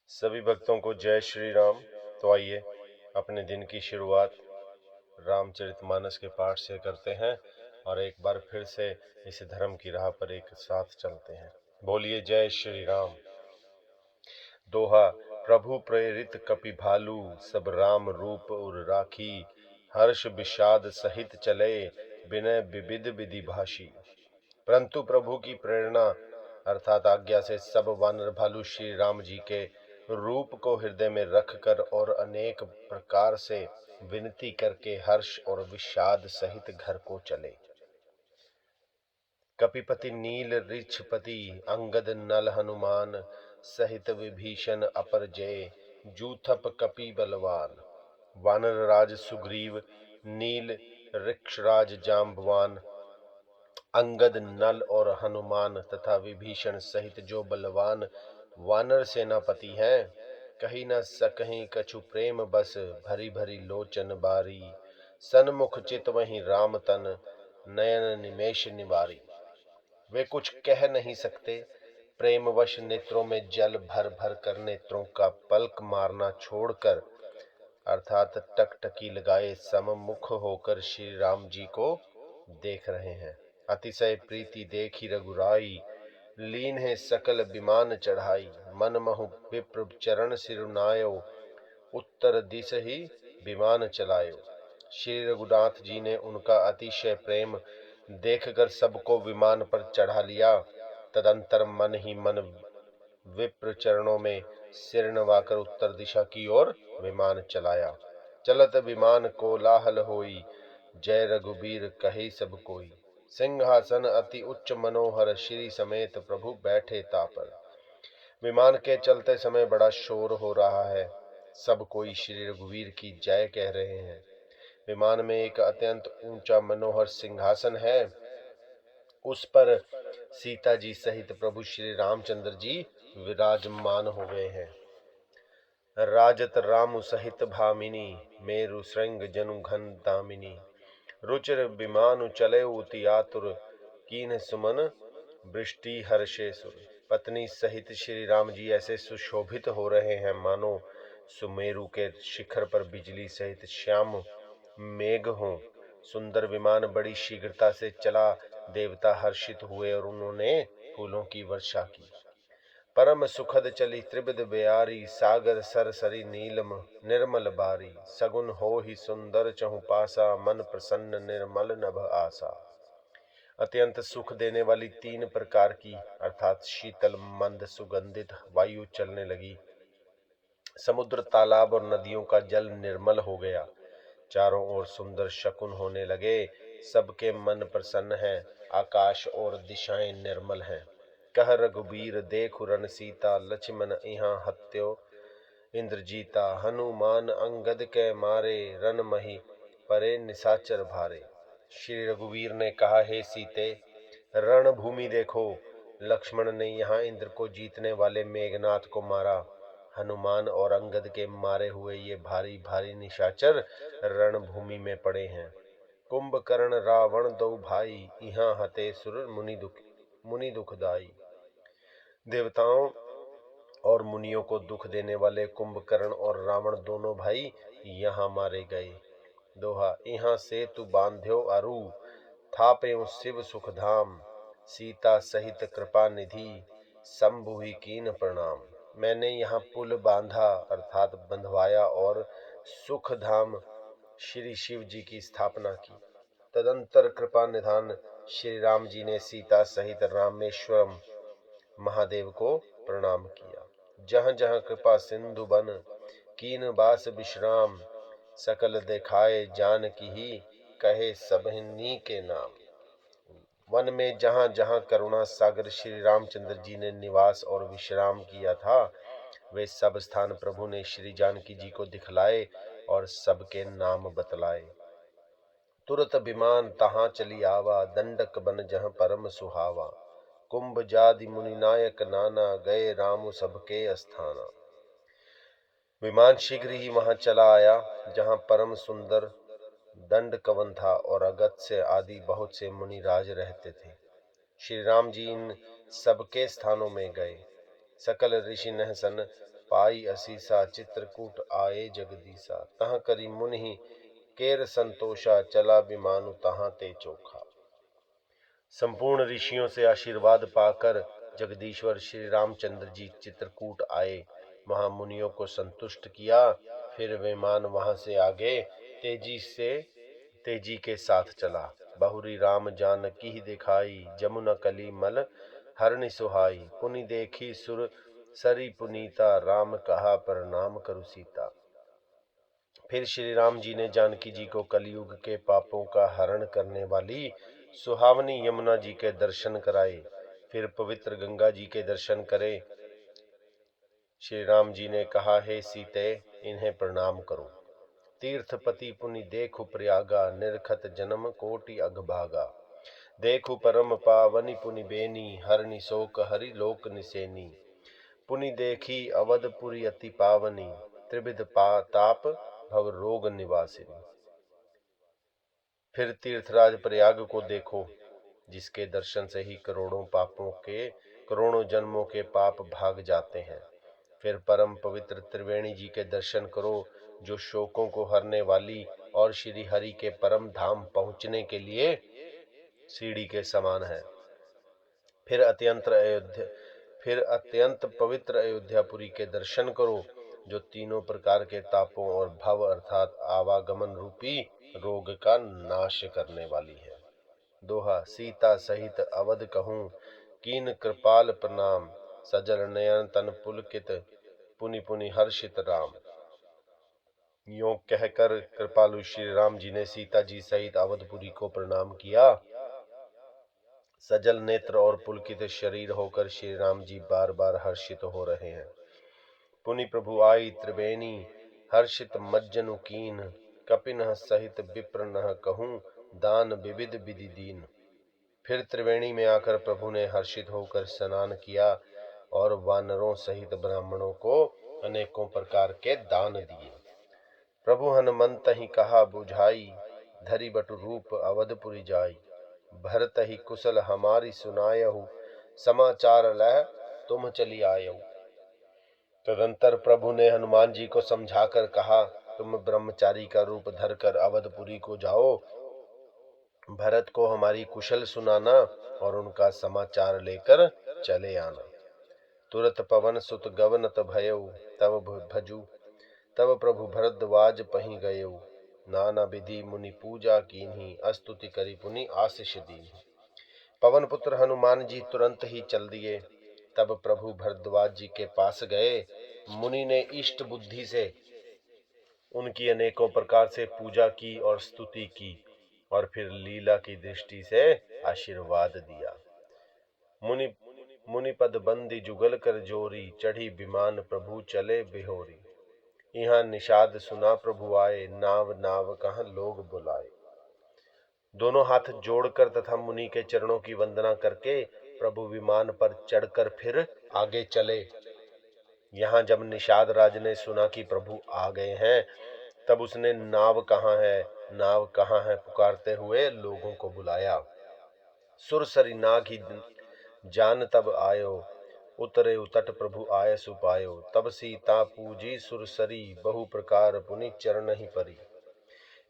सभी भक्तों को जय श्री राम। तो आइए अपने दिन की शुरुआत रामचरितमानस के पाठ से करते हैं और एक बार फिर से इस धर्म की राह पर एक साथ चलते हैं। बोलिए जय श्री राम। दोहा। प्रभु प्रेरित कपि भालू, सब राम रूप उर राखी। हर्ष विषाद सहित चले, विनय विविध विधि भाषी। परंतु प्रभु की प्रेरणा अर्थात आज्ञा से सब वानर भालू श्री राम जी के रूप को हृदय में रखकर और अनेक प्रकार से विनती करके हर्ष और विषाद सहित घर को चले। कपिपति नील ऋक्षपति अंगद नल हनुमान, सहित विभीषण अपर जय, जूथप कपि बलवान। वानर राज सुग्रीव, नील ऋक्षराज जाम्बवान, अंगद नल और हनुमान तथा विभीषण सहित जो बलवान वानर सेनापति हैं, कहीं न सकहीं कछु प्रेम बस, भरी भरी लोचन बारी। सन्मुख चित वहीं राम तन, नयन निमेष निवारी। वे कुछ कह नहीं सकते, प्रेमवश नेत्रों में जल भर भर कर नेत्रों का पलक मारना छोड़कर अर्थात टकटकी लगाए सममुख होकर श्री राम जी को देख रहे हैं। अतिशय प्रीति देखी रघुराई, लीन है सकल विमान चढ़ाई। मन महु विप्र चरण सिरुनायो, उत्तर दिश ही विमान चलायो। श्री रघुनाथ जी ने उनका अतिशय प्रेम देखकर सबको विमान पर चढ़ा लिया। तदंतर मन ही मन विप्र चरणों में सिर नवाकर उत्तर दिशा की ओर विमान चलाया। चलत विमान कोलाहल होई, जय रघुबीर कहे सब कोई। सिंहासन अति उच्च मनोहर, श्री समेत प्रभु बैठे तापर। विमान के चलते समय बड़ा शोर हो रहा है, सब कोई श्री रघुवीर की जय कह रहे हैं। विमान में एक अत्यंत ऊंचा मनोहर सिंहासन है, उस पर सीता जी सहित प्रभु श्री रामचंद्र जी विराजमान हो गए हैं। राजत राम सहित भामिनी, मेरु श्रृंग जनु घन दामिनी। रुचिर विमानु चले उति आतुर, कीन सुमन वृष्टि हर्षे सुर। पत्नी सहित श्री राम जी ऐसे सुशोभित हो रहे हैं मानो सुमेरु के शिखर पर बिजली सहित श्याम मेघ हों। सुंदर विमान बड़ी शीघ्रता से चला, देवता हर्षित हुए और उन्होंने फूलों की वर्षा की। परम सुखद चली त्रिविध बेयारी, सागर सरसरी नीलम निर्मल बारी। सगुन हो ही सुंदर चहु पासा, मन प्रसन्न निर्मल नभ आसा। अत्यंत सुख देने वाली तीन प्रकार की अर्थात शीतल मंद सुगंधित वायु चलने लगी। समुद्र तालाब और नदियों का जल निर्मल हो गया। चारों ओर सुंदर शकुन होने लगे, सबके मन प्रसन्न है। आकाश और दिशाएं निर्मल हैं। कह रघुबीर देखु रन सीता, लक्ष्मण इहाँ हत्यो इंद्रजीता। हनुमान अंगद के मारे, रन मही परे निशाचर भारे। श्री रघुवीर ने कहा, हे सीते, रणभूमि देखो, लक्ष्मण ने यहाँ इंद्र को जीतने वाले मेघनाथ को मारा। हनुमान और अंगद के मारे हुए ये भारी भारी निशाचर रणभूमि में पड़े हैं। कुंभकर्ण रावण दो भाई, यहाँ हते सुर मुनि दुखदाई। देवताओं और मुनियों को दुख देने वाले कुंभकर्ण और रावण दोनों भाई यहाँ मारे गए। दोहा। यहाँ से तू बांध्यो अरु, थाप्यो शिव सुख धाम। सीता सहित कृपा निधि, शंभु ही कीन प्रणाम। मैंने यहाँ पुल बांधा अर्थात बंधवाया और सुख धाम श्री शिव जी की स्थापना की। तदंतर कृपा निधान श्री राम जी ने सीता सहित रामेश्वरम महादेव को प्रणाम किया। जहाँ जहाँ कृपा सिंधु बन, कीन बास विश्राम। सकल देखाए जानकी ही, कहे सबहिनी के नाम। वन में जहाँ जहाँ करुणा सागर श्री रामचंद्र जी ने निवास और विश्राम किया था, वे सब स्थान प्रभु ने श्री जानकी जी को दिखलाए और सबके नाम बतलाए। तुरत विमान तहाँ चली आवा, दंडक बन जहाँ परम सुहावा। कुंभ जादि मुनि नायक नाना, गए राम सबके स्थाना। विमान शीघ्र ही वहां चला आया जहां परम सुंदर दंड कवन था और अगत्य आदि बहुत से मुनि राज रहते थे। श्री राम जी इन सबके स्थानों में गए। सकल ऋषि नहसन पाई असीसा, चित्रकूट आए जगदीसा। तहाँ करी मुनि केर संतोषा, चला विमानु तहाँ ते चोखा। संपूर्ण ऋषियों से आशीर्वाद पाकर जगदीश्वर श्री रामचंद्र जी चित्रकूट आए, वहां मुनियों को संतुष्ट किया। फिर विमान वहां से आगे तेजी के साथ चला। बहुरी राम जानकी ही दिखाई, जमुना कली मल हरनि सुहाई। पुनि देखी सुर सरी पुनीता, राम कहा प्रणाम करु सीता। फिर श्री राम जी ने जानकी जी को कलयुग के पापों का हरण करने वाली सुहावनी यमुना जी के दर्शन कराए। फिर पवित्र गंगा जी के दर्शन करे। श्री राम जी ने कहा, हे सीते, इन्हें प्रणाम करो। तीर्थपति पुनि देखु प्रयागा, निरखत जन्म कोटि अगभागा। देखु परम पावनि पुनि बेनी, हरनि शोक हरि लोक निसेनी। पुनि देखी अवधपुरी अति पावनी, त्रिविध ताप भव रोग निवासिनी। फिर तीर्थराज प्रयाग को देखो, जिसके दर्शन से ही करोड़ों जन्मों के पाप भाग जाते हैं। फिर परम पवित्र त्रिवेणी जी के दर्शन करो, जो शोकों को हरने वाली और श्री हरि के परम धाम पहुंचने के लिए सीढ़ी के समान है। फिर अत्यंत पवित्र अयोध्यापुरी के दर्शन करो, जो तीनों प्रकार के तापों और भव अर्थात आवागमन रूपी रोग का नाश करने वाली है। दोहा। सीता सहित अवध कहूँ, कीन कृपाल प्रणाम। सजल नयन तन पुलकित, पुनि पुनि हर्षित राम। यों कहकर कृपालु श्री राम जी ने सीता जी सहित अवधपुरी को प्रणाम किया। सजल नेत्र और पुलकित शरीर होकर श्री राम जी बार बार हर्षित हो रहे हैं। पुनि प्रभु आई त्रिवेणी, हर्षित मज्जनु कीन। कपिन सहित विप्र नह कहूँ, दान विविध विधि दीन। फिर त्रिवेणी में आकर प्रभु ने हर्षित होकर स्नान किया और वानरों सहित ब्राह्मणों को अनेकों प्रकार के दान दिए। प्रभु हनुमंत ही कहा बुझाई, धरि बटु रूप अवधपुरी जाई। भरत ही कुशल हमारी सुनायहु, समाचार लह तुम चली आयहु। तदंतर प्रभु ने हनुमान जी को समझाकर कहा, तुम ब्रह्मचारी का रूप धरकर अवधपुरी को जाओ। भरत को हमारी कुशल सुनाना और उनका समाचार लेकर चले आना। तुरत पवन सुत गवनत भयउ, तब भजू तब प्रभु भरद्वाज पहीं गयउ। नाना विधि मुनि पूजा कीन्ही, स्तुति करी पुनि आशीष दीन्ही। पवन पुत्र हनुमान जी तुरंत ही चल दिए। तब प्रभु भरद्वाज जी के पास गए। मुनि ने इष्ट बुद्धि से उनकी अनेकों प्रकार से पूजा की और स्तुति की और फिर लीला की दृष्टि से आशीर्वाद दिया। मुनि पद बंदी जुगल कर जोरी, चढ़ी विमान प्रभु चले बिहोरी। यहाँ निषाद सुना प्रभु आए, नाव नाव कहाँ लोग बुलाए। दोनों हाथ जोड़कर तथा मुनि के चरणों की वंदना करके प्रभु विमान पर चढ़कर फिर आगे चले। यहाँ जब निषाद राज ने सुना कि प्रभु आ गए हैं, तब उसने नाव कहाँ है पुकारते हुए लोगों को बुलाया। सुरसरी नाग ही जान तब आयो, उतरे उतट प्रभु आय सुपायो। तब सीता पूजी सुरसरी, बहु प्रकार पुनि चरण ही परी।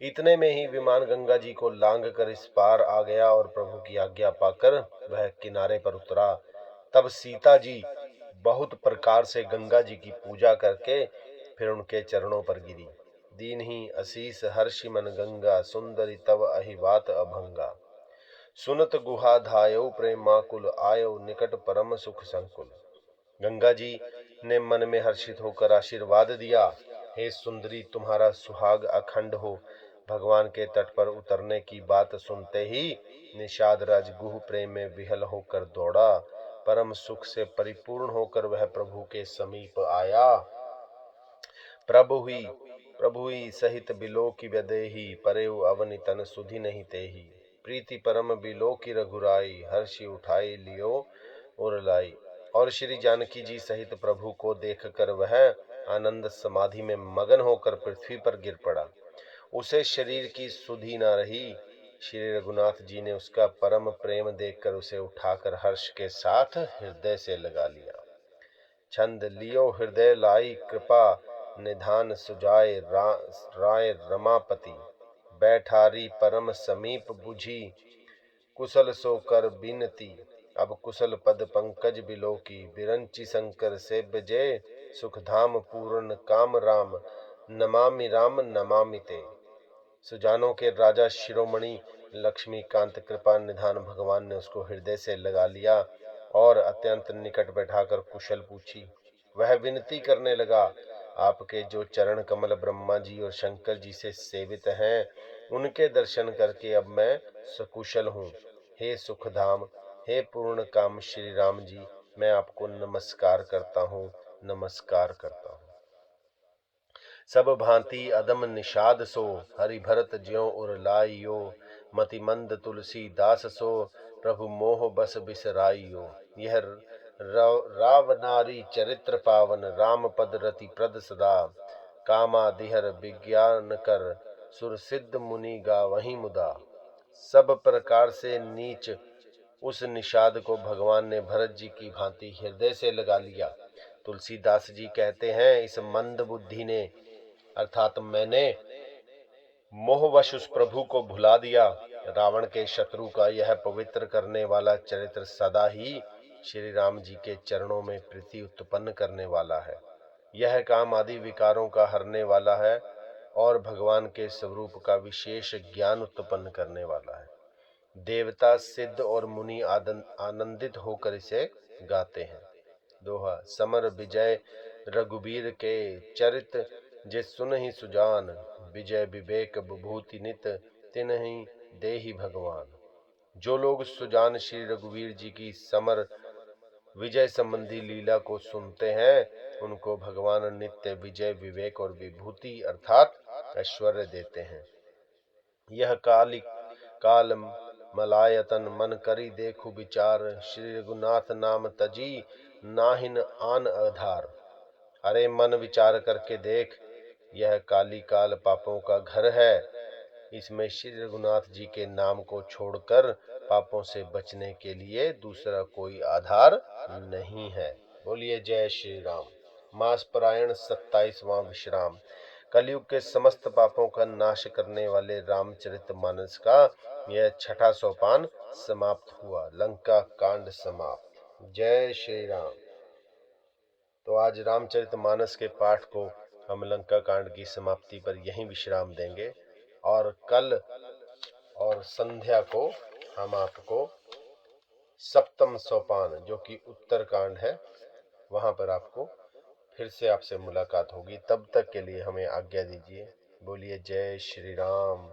इतने में ही विमान गंगा जी को लांग कर इस पार आ गया और प्रभु की आज्ञा पाकर वह किनारे पर उतरा। तब सीता जी बहुत प्रकार से गंगा जी की पूजा करके फिर उनके चरणों पर गिरी। दीन ही असीस हर्षि मन गंगा, सुंदरी तव अहिवात अभंगा। सुनत गुहा धायो प्रेमाकुल, आयो निकट परम सुख संकुल। गंगा जी ने मन में हर्षित होकर आशीर्वाद दिया, हे सुंदरी, तुम्हारा सुहाग अखंड हो। भगवान के तट पर उतरने की बात सुनते ही निषाद राज गुह प्रेम में विहल होकर दौड़ा। परम सुख से परिपूर्ण होकर वह प्रभु के समीप आया। प्रभु ही सहित बिलो की व्यदेही, परेउ अवनि तन सुधि नहीं तेही। प्रीति परम बिलो की रघुराई, हर्षि उठाई लियो उर लाई। और श्री जानकी जी सहित प्रभु को देखकर वह आनंद समाधि में मगन होकर पृथ्वी पर गिर पड़ा। उसे शरीर की सुधि न रही। श्री रघुनाथ जी ने उसका परम प्रेम देखकर उसे उठाकर हर्ष के साथ हृदय से लगा लिया। छंद लियो हृदय लाई कृपा निधान सुजाय राय रमापति। बैठारी परम समीप बुझी कुशल सो कर बिनती। अब कुशल पद पंकज बिलोकी बिरंची शंकर सेव्य जय। सुखधाम पूर्ण काम राम नमामि राम नमामि ते। सुजानों के राजा शिरोमणि लक्ष्मीकांत कृपा निधान भगवान ने उसको हृदय से लगा लिया और अत्यंत निकट बैठाकर कुशल पूछी। वह विनती करने लगा, आपके जो चरण कमल ब्रह्मा जी और शंकर जी से सेवित हैं, उनके दर्शन करके अब मैं सकुशल हूँ। हे सुखधाम, हे पूर्ण काम श्री राम जी, मैं आपको नमस्कार करता हूँ, नमस्कार करता हूँ। सब भांति अदम निषाद सो हरि भरत ज्यों उर लाइयो। मति मंद तुलसी दास सो प्रभु मोह बस बिसराइयो। यह राव नारी चरित्र पावन राम पद रति प्रद सदा। कामादिहर विज्ञान कर सुर सिद्ध मुनि गावहीं मुदा। सब प्रकार से नीच उस निषाद को भगवान ने भरत जी की भांति हृदय से लगा लिया। तुलसीदास जी कहते हैं, इस मंद बुद्धि ने अर्थात मैंने मोहवश उस प्रभु को भुला दिया। रावण के शत्रु का यह पवित्र करने वाला चरित्र सदा ही श्री राम जी के चरणों में प्रीति उत्पन्न करने वाला है। यह काम आदि विकारों का हरने वाला है और भगवान के स्वरूप का विशेष ज्ञान उत्पन्न करने वाला है। देवता सिद्ध और मुनि आनंदित होकर इसे गाते हैं। दोहा। समर विजय रघुबीर के चरित जे सुनहि सुजान। विजय विवेक विभूति नित तिन्हि देहि भगवान। जो लोग सुजान श्री रघुवीर जी की समर विजय संबंधी लीला को सुनते हैं, उनको भगवान नित्य विजय विवेक और विभूति अर्थात ऐश्वर्य देते हैं। यह काल मलायतन मन करी देखु विचार। श्री रघुनाथ नाम तजी नाहिन आन आधार। अरे मन विचार करके देख, यह काली काल पापों का घर है। इसमें श्री रघुनाथ जी के नाम को छोड़कर पापों से बचने के लिए दूसरा कोई आधार नहीं है। बोलिए जय श्री राम। मास परायण 27वां विश्राम। कलयुग के समस्त पापों का नाश करने वाले रामचरितमानस का यह छठा सोपान समाप्त हुआ। लंका कांड समाप्त। जय श्री राम। तो आज रामचरितमानस के पाठ को हम लंका कांड की समाप्ति पर यहीं विश्राम देंगे और कल और संध्या को हम आपको सप्तम सोपान जो कि उत्तर कांड है वहां पर आपको फिर से आपसे मुलाकात होगी। तब तक के लिए हमें आज्ञा दीजिए। बोलिए जय श्री राम।